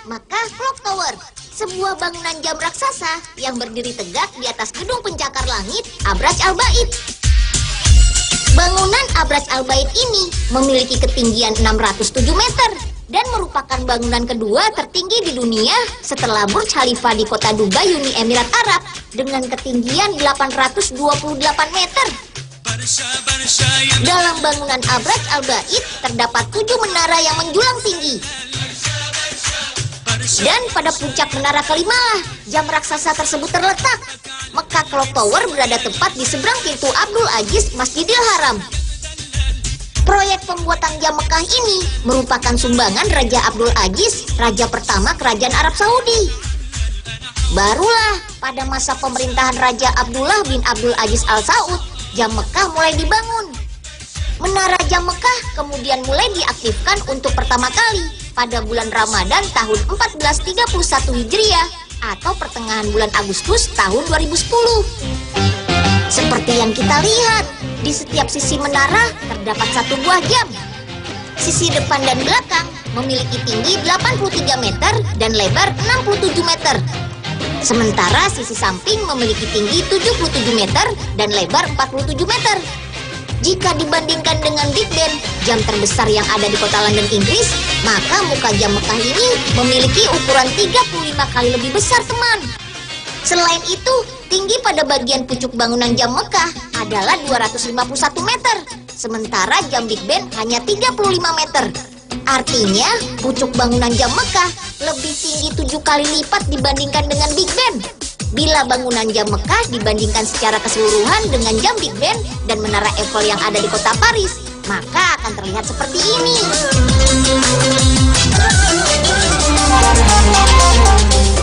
Makkah Clock Tower, sebuah bangunan jam raksasa yang berdiri tegak di atas gedung pencakar langit Abraj Al-Bait. Bangunan Abraj Al-Bait ini memiliki ketinggian 607 meter dan merupakan bangunan kedua tertinggi di dunia setelah Burj Khalifa di kota Dubai, Uni Emirat Arab dengan ketinggian 828 meter. Dalam bangunan Abraj Al-Bait terdapat 7 menara yang menjulang tinggi. Dan pada puncak menara kelima lah jam raksasa tersebut terletak. Makkah Clock Tower berada tepat di seberang pintu Abdul Aziz Masjidil Haram. Proyek pembuatan jam Makkah ini merupakan sumbangan Raja Abdul Aziz, raja pertama Kerajaan Arab Saudi. Barulah pada masa pemerintahan Raja Abdullah bin Abdul Aziz Al Saud, jam Makkah mulai dibangun. Menara jam Makkah kemudian mulai diaktifkan untuk pertama kali pada bulan Ramadan tahun 1431 Hijriah atau pertengahan bulan Agustus tahun 2010. Seperti yang kita lihat, di setiap sisi menara terdapat satu buah jam. Sisi depan dan belakang memiliki tinggi 83 meter dan lebar 67 meter. Sementara sisi samping memiliki tinggi 77 meter dan lebar 47 meter. Jika dibandingkan dengan Big Ben, jam terbesar yang ada di kota London, Inggris, maka muka jam Makkah ini memiliki ukuran 35 kali lebih besar, teman. Selain itu, tinggi pada bagian pucuk bangunan jam Makkah adalah 251 meter, sementara jam Big Ben hanya 35 meter. Artinya, pucuk bangunan jam Makkah lebih tinggi 7 kali lipat dibandingkan dengan Big Ben. Bila bangunan jam Makkah dibandingkan secara keseluruhan dengan jam Big Ben dan menara Eiffel yang ada di kota Paris, maka akan terlihat seperti ini.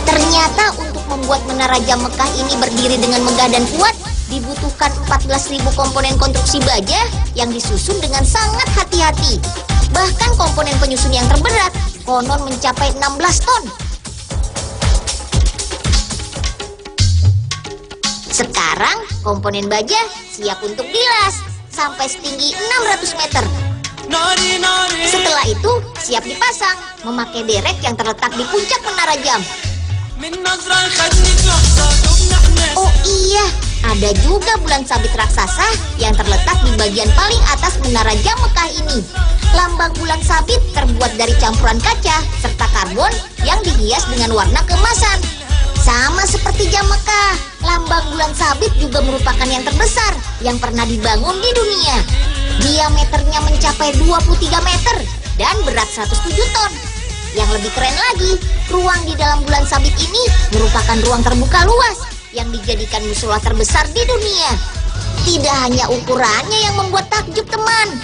Ternyata untuk membuat menara jam Makkah ini berdiri dengan megah dan kuat, dibutuhkan 14.000 komponen konstruksi baja yang disusun dengan sangat hati-hati. Bahkan komponen penyusun yang terberat konon mencapai 16 ton. Sekarang komponen baja siap untuk dilas sampai setinggi 600 meter. Setelah itu siap dipasang memakai derek yang terletak di puncak menara jam. Oh iya, ada juga bulan sabit raksasa yang terletak di bagian paling atas menara jam Makkah ini. Lambang bulan sabit terbuat dari campuran kaca serta karbon yang dihias dengan warna keemasan. Sama seperti jam Makkah, lambang bulan sabit juga merupakan yang terbesar yang pernah dibangun di dunia. Diameternya mencapai 23 meter dan berat 107 ton. Yang lebih keren lagi, ruang di dalam bulan sabit ini merupakan ruang terbuka luas yang dijadikan musola terbesar di dunia. Tidak hanya ukurannya yang membuat takjub, teman.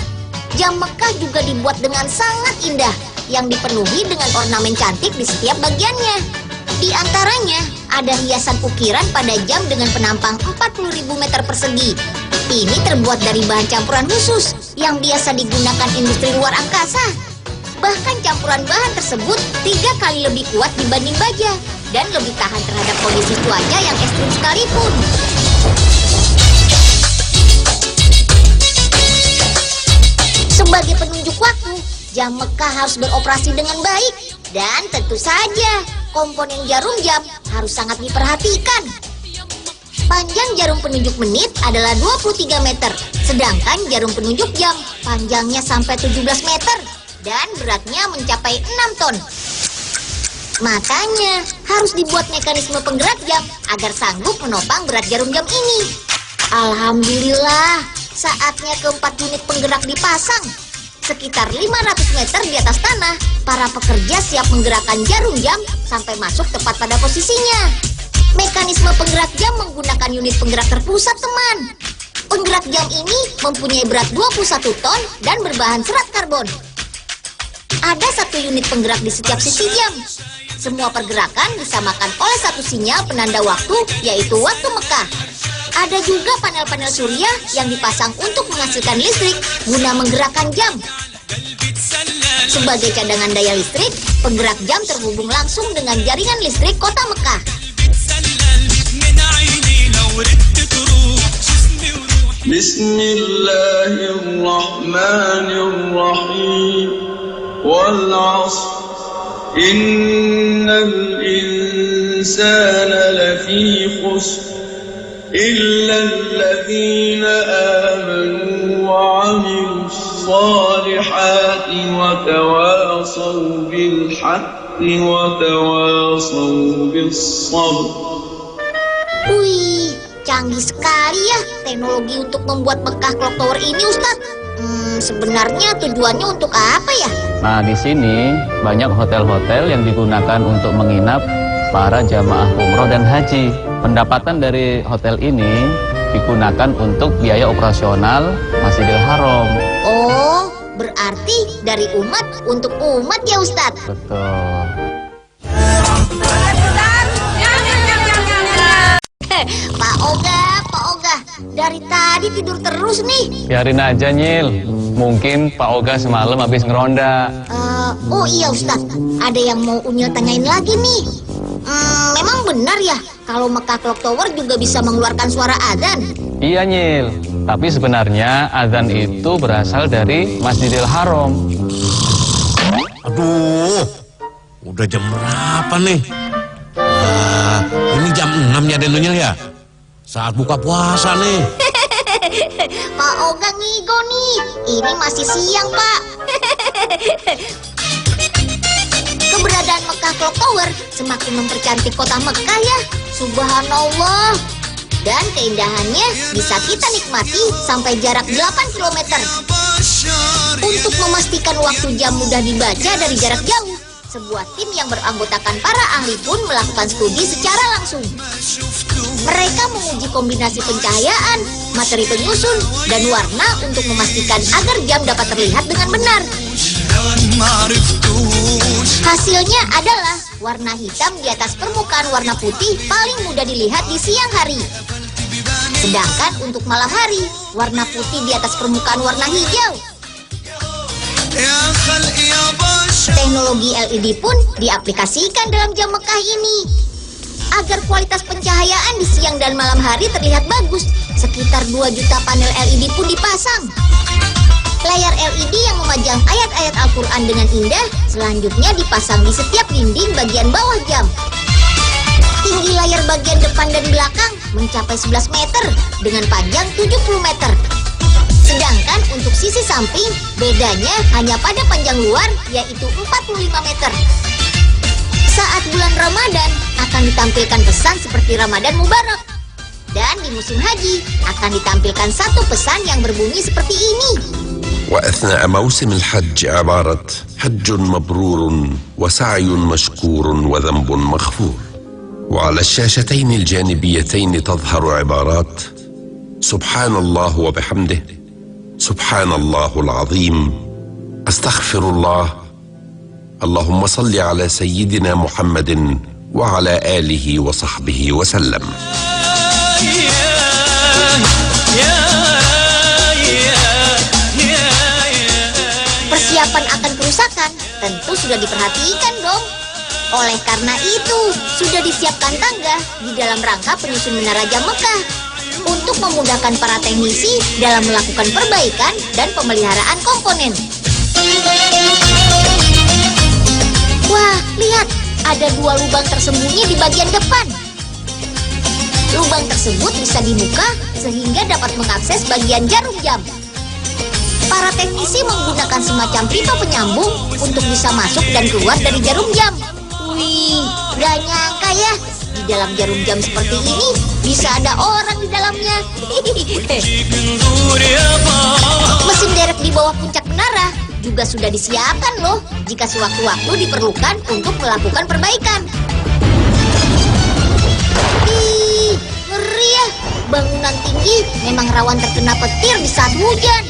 Jam Makkah juga dibuat dengan sangat indah yang dipenuhi dengan ornamen cantik di setiap bagiannya. Di antaranya ada hiasan ukiran pada jam dengan penampang 40.000 meter persegi. Ini terbuat dari bahan campuran khusus yang biasa digunakan industri luar angkasa. Bahkan campuran bahan tersebut 3 kali lebih kuat dibanding baja dan lebih tahan terhadap kondisi cuaca yang ekstrim sekalipun. Sebagai penunjuk waktu, jam Makkah harus beroperasi dengan baik. Dan tentu saja, komponen jarum jam harus sangat diperhatikan. Panjang jarum penunjuk menit adalah 23 meter, sedangkan jarum penunjuk jam panjangnya sampai 17 meter dan beratnya mencapai 6 ton. Makanya harus dibuat mekanisme penggerak jam agar sanggup menopang berat jarum jam ini. Alhamdulillah, saatnya keempat unit penggerak dipasang. Sekitar 500 meter di atas tanah, para pekerja siap menggerakkan jarum jam sampai masuk tepat pada posisinya. Mekanisme penggerak jam menggunakan unit penggerak terpusat, teman. Penggerak jam ini mempunyai berat 21 ton dan berbahan serat karbon. Ada satu unit penggerak di setiap sisi jam. Semua pergerakan disamakan oleh satu sinyal penanda waktu, yaitu waktu Makkah. Ada juga panel-panel surya yang dipasang untuk menghasilkan listrik guna menggerakkan jam. Sebagai cadangan daya listrik, penggerak jam terhubung langsung dengan jaringan listrik kota Makkah. Bismillahirrahmanirrahim. Wal 'ashr Innal insana lafi khusr illa alladhina amanu wa 'amilus salihati wa tawasaw bil haqqi wa tawasaw bis sabr. Wih, canggih sekali ya teknologi untuk membuat Mekah Clock Tower ini, Ustadz. Sebenarnya tujuannya untuk apa ya? Nah, di sini banyak hotel-hotel yang digunakan untuk menginap para jamaah umroh dan haji. Pendapatan dari hotel ini digunakan untuk biaya operasional Masjidil Haram. Oh, berarti dari umat untuk umat ya, Ustadz? Betul. Pak Oga, dari tadi tidur terus nih. Biarin aja, Nyil. Mungkin Pak Oga semalam habis ngeronda. Oh iya, Ustadz, ada yang mau Unyil tanyain lagi nih. Memang benar ya kalau Mekah Clock Tower juga bisa mengeluarkan suara adzan? Iya, Nyil. Tapi sebenarnya adzan itu berasal dari Masjidil Haram. Aduh, udah jam berapa nih? Ini jam 6 ya, Denunyil ya? Saat buka puasa nih. Pak Oga ngigo nih, ini masih siang, Pak. Keberadaan Mekah Clock Tower semakin mempercantik kota Mekah ya. Subhanallah. Dan keindahannya bisa kita nikmati sampai jarak 8 km. Untuk memastikan waktu jam mudah dibaca dari jarak jauh, sebuah tim yang beranggotakan para ahli pun melakukan studi secara langsung. Mereka menguji kombinasi pencahayaan, materi penyusun, dan warna untuk memastikan agar jam dapat terlihat dengan benar. Hasilnya adalah warna hitam di atas permukaan warna putih paling mudah dilihat di siang hari. Sedangkan untuk malam hari, warna putih di atas permukaan warna hijau. Teknologi LED pun diaplikasikan dalam jam Mekah ini. Agar kualitas pencahayaan di siang dan malam hari terlihat bagus, sekitar 2 juta panel LED pun dipasang. Layar LED yang memajang ayat-ayat Al-Quran dengan indah selanjutnya dipasang di setiap dinding bagian bawah jam. Tinggi layar bagian depan dan belakang mencapai 11 meter dengan panjang 70 meter. Sedangkan untuk sisi samping, bedanya hanya pada panjang luar, yaitu 45 meter. Saat bulan Ramadan akan ditampilkan pesan seperti Ramadan Mubarak. Dan di musim haji akan ditampilkan satu pesan yang berbunyi seperti ini. وأثناء موسم الحج عبارة حج مبرور وسعي مشكور وذنب مغفور. وعلى الشاشتين الجانبيتين تظهر عبارات سبحان الله وبحمده سبحان الله العظيم أستغفر الله اللهم صل على سيدنا محمد وعلى آله وصحبه وسلم. Persiapan akan kerusakan tentu sudah diperhatikan dong. Oleh karena itu, sudah disiapkan tangga di dalam rangka penyusun menara jam Mekah untuk memudahkan para teknisi dalam melakukan perbaikan dan pemeliharaan komponen. Wah, lihat, ada 2 lubang tersembunyi di bagian depan. Lubang tersebut bisa dibuka sehingga dapat mengakses bagian jarum jam. Para teknisi menggunakan semacam pipa penyambung untuk bisa masuk dan keluar dari jarum jam. Wih, gak nyangka ya, di dalam jarum jam seperti ini bisa ada orang di dalamnya. Mesin derek di bawah puncak menara juga sudah disiapkan loh jika sewaktu-waktu diperlukan untuk melakukan perbaikan. Ih, ngeri ya, bangunan tinggi memang rawan terkena petir di saat hujan.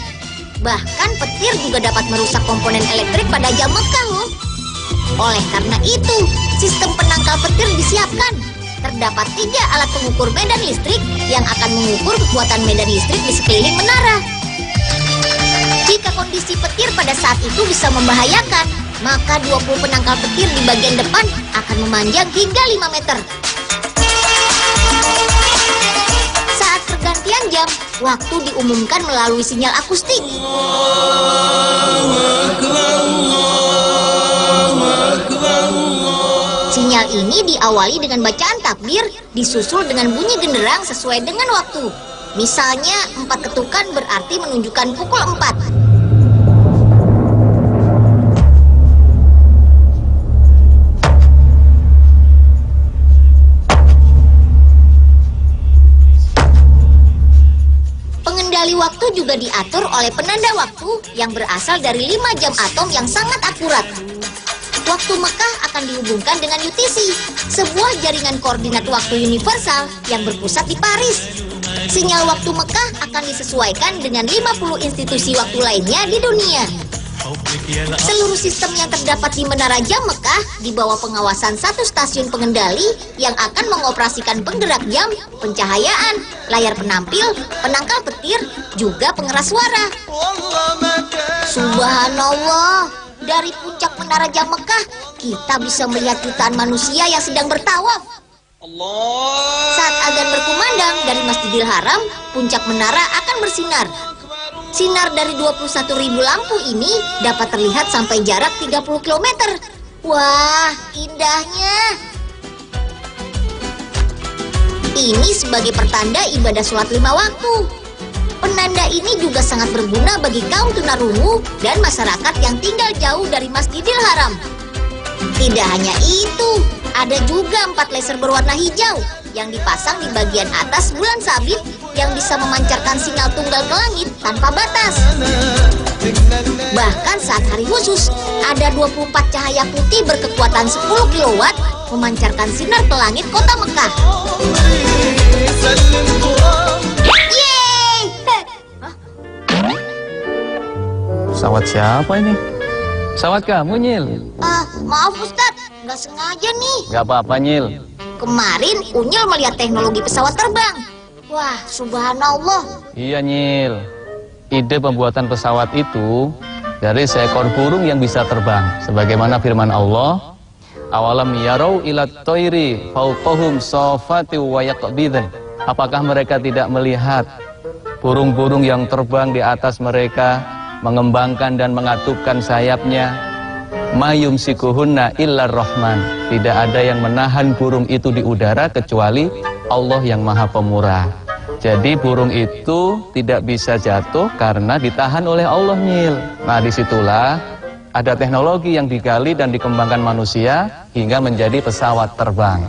Bahkan petir juga dapat merusak komponen elektrik pada jam Mekah loh. Oleh karena itu, sistem penangkal petir disiapkan. Terdapat 3 alat pengukur medan listrik yang akan mengukur kekuatan medan listrik di sekeliling menara. Jika kondisi petir pada saat itu bisa membahayakan, maka 20 penangkal petir di bagian depan akan memanjang hingga 5 meter. Saat pergantian jam, waktu diumumkan melalui sinyal akustik. Allahu Akbar, Allahu Akbar. Ritual ini diawali dengan bacaan takbir, disusul dengan bunyi genderang sesuai dengan waktu. Misalnya, 4 ketukan berarti menunjukkan pukul 4. Pengendali waktu juga diatur oleh penanda waktu yang berasal dari 5 jam atom yang sangat akurat. Waktu Mekah akan dihubungkan dengan UTC, sebuah jaringan koordinat waktu universal yang berpusat di Paris. Sinyal waktu Mekah akan disesuaikan dengan 50 institusi waktu lainnya di dunia. Seluruh sistem yang terdapat di Menara Jam Mekah di bawah pengawasan satu stasiun pengendali yang akan mengoperasikan penggerak jam, pencahayaan, layar penampil, penangkal petir, juga pengeras suara. Subhanallah, dari puncak Menara Jam Mekah, kita bisa melihat jutaan manusia yang sedang bertawaf. Saat azan berkumandang dari Masjidil Haram, puncak menara akan bersinar. Sinar dari 21.000 lampu ini dapat terlihat sampai jarak 30 km. Wah, indahnya. Ini sebagai pertanda ibadah sholat 5 waktu. Penanda ini juga sangat berguna bagi kaum tunarungu dan masyarakat yang tinggal jauh dari Masjidil Haram. Tidak hanya itu, ada juga 4 laser berwarna hijau yang dipasang di bagian atas bulan sabit yang bisa memancarkan sinyal tunggal ke langit tanpa batas. Bahkan saat hari khusus, ada 24 cahaya putih berkekuatan 10 kW memancarkan sinar ke langit kota Mekah. Yeay! Pesawat siapa ini? Pesawat kamu, Nyil? Maaf Ustadz, nggak sengaja nih. Gak apa-apa, Nyil. Kemarin Unyil melihat teknologi pesawat terbang. Wah, subhanallah. Iya, Nyil. Ide pembuatan pesawat itu dari seekor burung yang bisa terbang. Sebagaimana firman Allah, awalam yarau ila toiri fauqahum sofati wa yaqbidan. Apakah mereka tidak melihat burung-burung yang terbang di atas mereka, mengembangkan dan mengatupkan sayapnya? Mayum sikuhunna illar rahman. Tidak ada yang menahan burung itu di udara kecuali Allah yang maha pemurah. Jadi burung itu tidak bisa jatuh karena ditahan oleh Allah, Nyil. Nah, disitulah ada teknologi yang digali dan dikembangkan manusia hingga menjadi pesawat terbang.